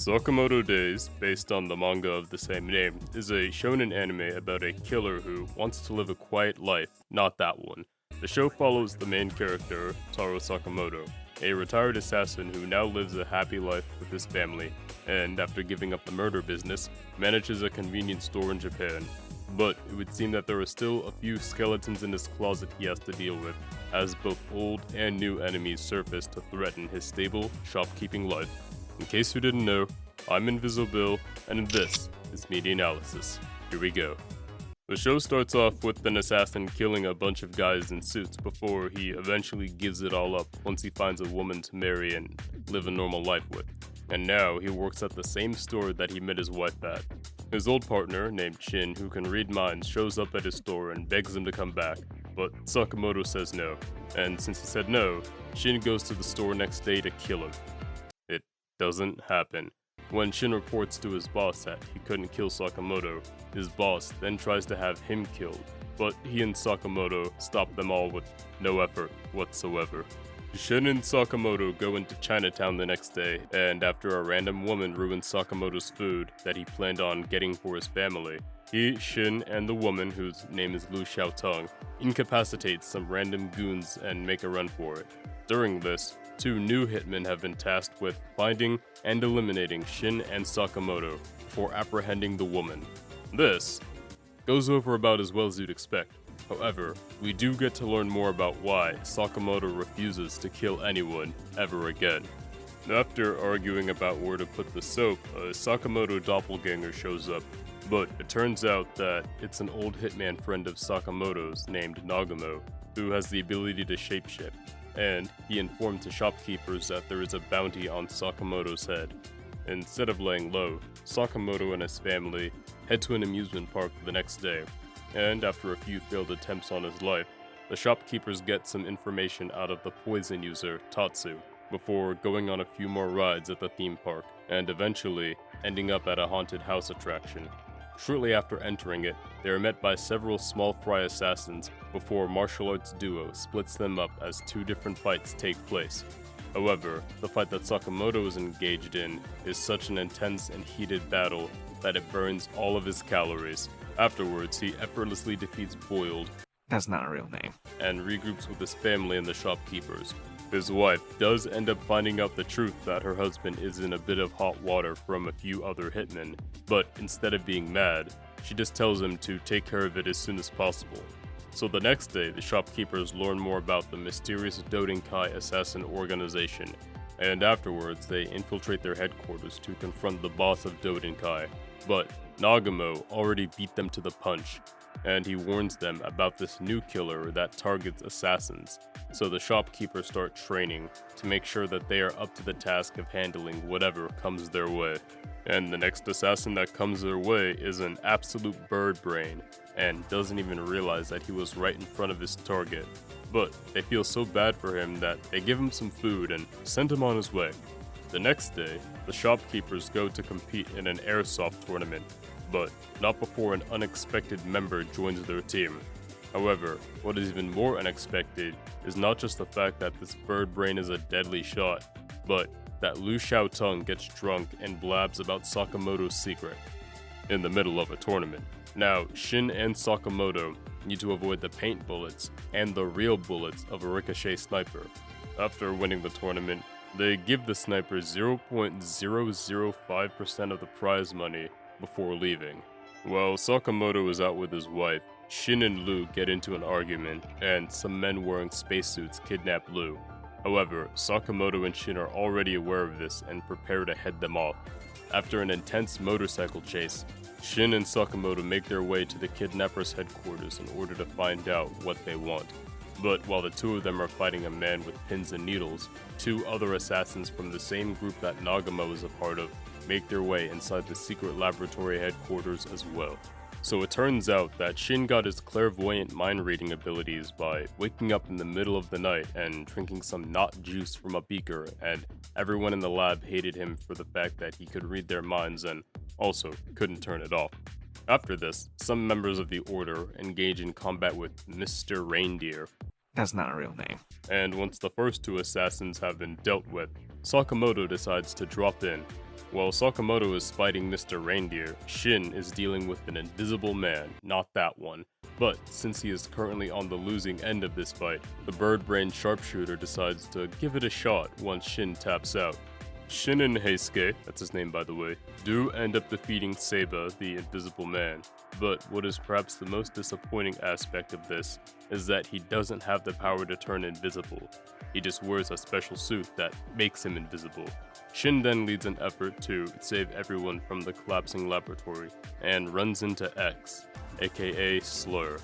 Sakamoto Days, based on the manga of the same name, is a shonen anime about a killer who wants to live a quiet life, not that one. The show follows the main character, Taro Sakamoto, a retired assassin who now lives a happy life with his family, and after giving up the murder business, manages a convenience store in Japan. But it would seem that there are still a few skeletons in his closet he has to deal with, as both old and new enemies surface to threaten his stable, shopkeeping life. In case you didn't know, I'm Inviso, and this is Medianalysis. Here we go. The show starts off with an assassin killing a bunch of guys in suits before he eventually gives it all up once he finds a woman to marry and live a normal life with. And now he works at the same store that he met his wife at. His old partner, named Shin, who can read minds, shows up at his store and begs him to come back, but Sakamoto says no. And since he said no, Shin goes to the store next day to kill him. It doesn't happen. When Shin reports to his boss that he couldn't kill Sakamoto, his boss then tries to have him killed, but he and Sakamoto stop them all with no effort whatsoever. Shin and Sakamoto go into Chinatown the next day, and after a random woman ruins Sakamoto's food that he planned on getting for his family, he, Shin, and the woman, whose name is Lu Xiaotong, incapacitate some random goons and make a run for it. During this, two new hitmen have been tasked with finding and eliminating Shin and Sakamoto before apprehending the woman. This goes over about as well as you'd expect. However, we do get to learn more about why Sakamoto refuses to kill anyone ever again. After arguing about where to put the soap, a Sakamoto doppelganger shows up, but it turns out that it's an old hitman friend of Sakamoto's named Nagamo, who has the ability to shapeshift, and he informed the shopkeepers that there is a bounty on Sakamoto's head. Instead of laying low, Sakamoto and his family head to an amusement park the next day, and after a few failed attempts on his life, the shopkeepers get some information out of the poison user, Tatsu, before going on a few more rides at the theme park, and eventually ending up at a haunted house attraction. Shortly after entering it, they are met by several small fry assassins before martial arts duo splits them up as two different fights take place. However, the fight that Sakamoto is engaged in is such an intense and heated battle that it burns all of his calories. Afterwards, he effortlessly defeats Boiled, That's not a real name. and regroups with his family and the shopkeepers. His wife does end up finding out the truth that her husband is in a bit of hot water from a few other hitmen, but instead of being mad, she just tells him to take care of it as soon as possible. So the next day, the shopkeepers learn more about the mysterious Dodinkai assassin organization, and afterwards they infiltrate their headquarters to confront the boss of Dodinkai. But Nagamo already beat them to the punch, and he warns them about this new killer that targets assassins, so the shopkeepers start training to make sure that they are up to the task of handling whatever comes their way. And the next assassin that comes their way is an absolute bird brain, and doesn't even realize that he was right in front of his target. But they feel so bad for him that they give him some food and send him on his way. The next day, the shopkeepers go to compete in an airsoft tournament, but not before an unexpected member joins their team. However, what is even more unexpected is not just the fact that this bird brain is a deadly shot, but that Lu Xiaotong gets drunk and blabs about Sakamoto's secret in the middle of a tournament. Now, Shin and Sakamoto need to avoid the paint bullets and the real bullets of a ricochet sniper. After winning the tournament, they give the sniper 0.005% of the prize money before leaving. While Sakamoto is out with his wife, Shin and Lu get into an argument, and some men wearing spacesuits kidnap Lu. However, Sakamoto and Shin are already aware of this and prepare to head them off. After an intense motorcycle chase, Shin and Sakamoto make their way to the kidnappers' headquarters in order to find out what they want. But while the two of them are fighting a man with pins and needles, two other assassins from the same group that Nagamo is a part of make their way inside the secret laboratory headquarters as well. So it turns out that Shin got his clairvoyant mind-reading abilities by waking up in the middle of the night and drinking some knot juice from a beaker, and everyone in the lab hated him for the fact that he could read their minds and also couldn't turn it off. After this, some members of the Order engage in combat with Mr. Reindeer, That's not a real name. and once the first two assassins have been dealt with, Sakamoto decides to drop in While Sakamoto is fighting Mr. Reindeer, Shin is dealing with an invisible man, not that one. But since he is currently on the losing end of this fight, the bird-brained sharpshooter decides to give it a shot once Shin taps out. Shin and Heisuke, that's his name by the way, do end up defeating Seiba, the invisible man. But what is perhaps the most disappointing aspect of this is that he doesn't have the power to turn invisible. He just wears a special suit that makes him invisible. Shin then leads an effort to save everyone from the collapsing laboratory and runs into X, aka Slur.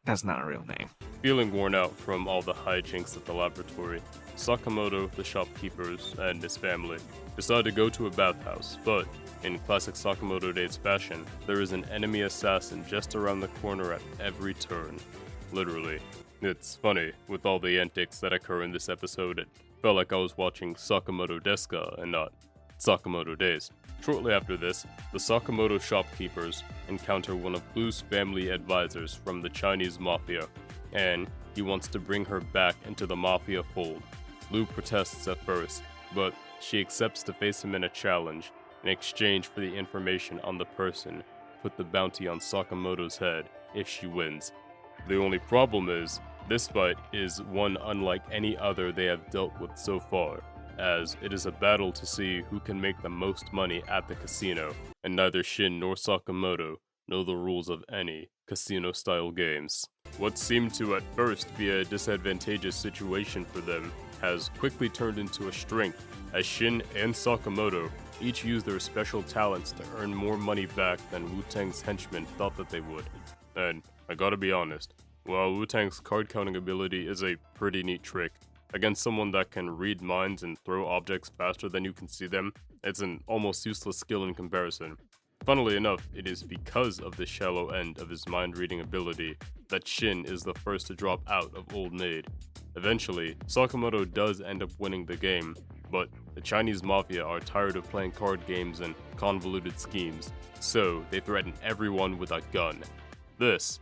That's not a real name. Feeling worn out from all the hijinks at the laboratory, Sakamoto, the shopkeepers, and his family decide to go to a bathhouse, but in classic Sakamoto Days fashion, there is an enemy assassin just around the corner at every turn. Literally. It's funny, with all the antics that occur in this episode, it felt like I was watching Sakamoto Desu Ga and not Sakamoto Days. Shortly after this, the Sakamoto shopkeepers encounter one of Blue's family advisors from the Chinese mafia, and he wants to bring her back into the mafia fold. Blue protests at first, but she accepts to face him in a challenge in exchange for the information on the person put the bounty on Sakamoto's head if she wins. The only problem is, this fight is one unlike any other they have dealt with so far, as it is a battle to see who can make the most money at the casino, and neither Shin nor Sakamoto know the rules of any casino-style games. What seemed to at first be a disadvantageous situation for them has quickly turned into a strength, as Shin and Sakamoto each use their special talents to earn more money back than Wu-Tang's henchmen thought that they would. And I gotta be honest, while Wu-Tang's card counting ability is a pretty neat trick, against someone that can read minds and throw objects faster than you can see them, it's an almost useless skill in comparison. Funnily enough, it is because of the shallow end of his mind-reading ability that Shin is the first to drop out of Old Maid. Eventually, Sakamoto does end up winning the game, but the Chinese mafia are tired of playing card games and convoluted schemes, so they threaten everyone with a gun. This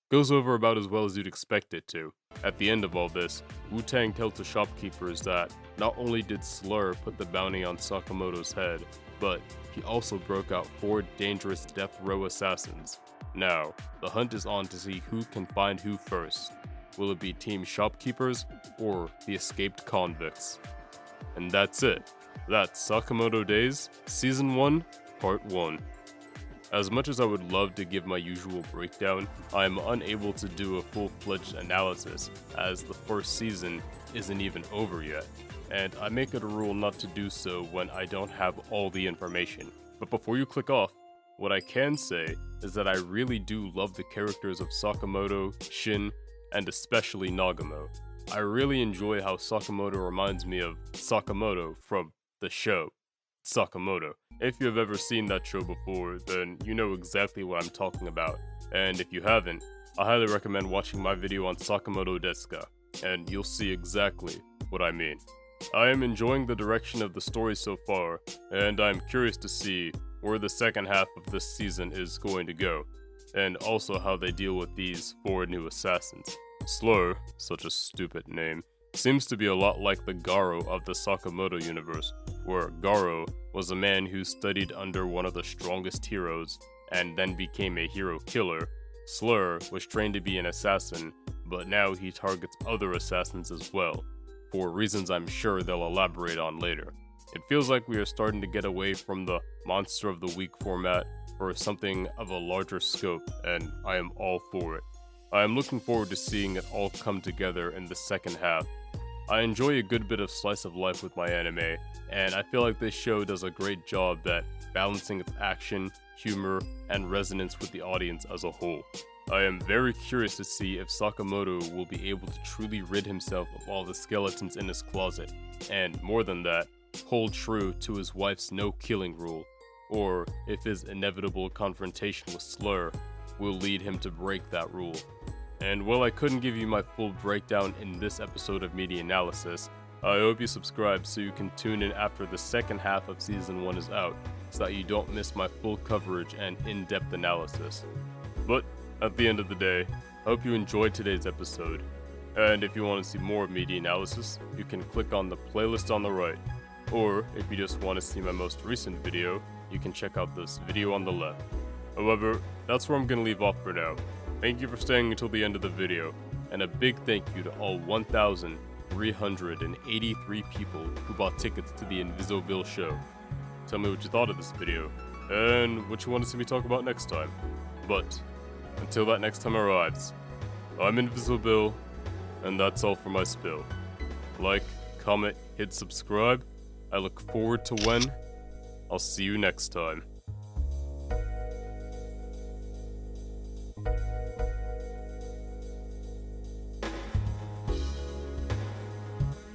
goes over about as well as you'd expect it to. At the end of all this, Wu-Tang tells the shopkeepers that not only did Slur put the bounty on Sakamoto's head, but he also broke out 4 dangerous death row assassins. Now, the hunt is on to see who can find who first. Will it be Team Shopkeepers or the escaped convicts? And that's it. That's Sakamoto Days, Season 1, Part 1. As much as I would love to give my usual breakdown, I am unable to do a full-fledged analysis, as the first season isn't even over yet, and I make it a rule not to do so when I don't have all the information. But before you click off, what I can say is that I really do love the characters of Sakamoto, Shin, and especially Nagamo. I really enjoy how Sakamoto reminds me of Sakamoto from the show Sakamoto. If you have ever seen that show before, then you know exactly what I'm talking about, and if you haven't, I highly recommend watching my video on Sakamoto Desu Ga, and you'll see exactly what I mean. I am enjoying the direction of the story so far, and I'm curious to see where the second half of this season is going to go, and also how they deal with these 4 new assassins. Slur, such a stupid name, seems to be a lot like the Garo of the Sakamoto universe, where Garo was a man who studied under one of the strongest heroes and then became a hero killer. Slur was trained to be an assassin, but now he targets other assassins as well, for reasons I'm sure they'll elaborate on later. It feels like we are starting to get away from the Monster of the Week format for something of a larger scope, and I am all for it. I am looking forward to seeing it all come together in the second half. I enjoy a good bit of slice of life with my anime, and I feel like this show does a great job at balancing its action, humor, and resonance with the audience as a whole. I am very curious to see if Sakamoto will be able to truly rid himself of all the skeletons in his closet, and more than that, hold true to his wife's no-killing rule, or if his inevitable confrontation with Slur will lead him to break that rule. And while I couldn't give you my full breakdown in this episode of Medianalysis, I hope you subscribe so you can tune in after the second half of Season 1 is out, so that you don't miss my full coverage and in-depth analysis. But at the end of the day, I hope you enjoyed today's episode, and if you want to see more of Medianalysis, you can click on the playlist on the right. Or, if you just want to see my most recent video, you can check out this video on the left. However, that's where I'm gonna leave off for now. Thank you for staying until the end of the video, and a big thank you to all 1,383 people who bought tickets to the Inviso show. Tell me what you thought of this video, and what you want to see me talk about next time. But, until that next time arrives, I'm Inviso, and that's all for my spill. Like, comment, hit subscribe. I look forward to when. I'll see you next time.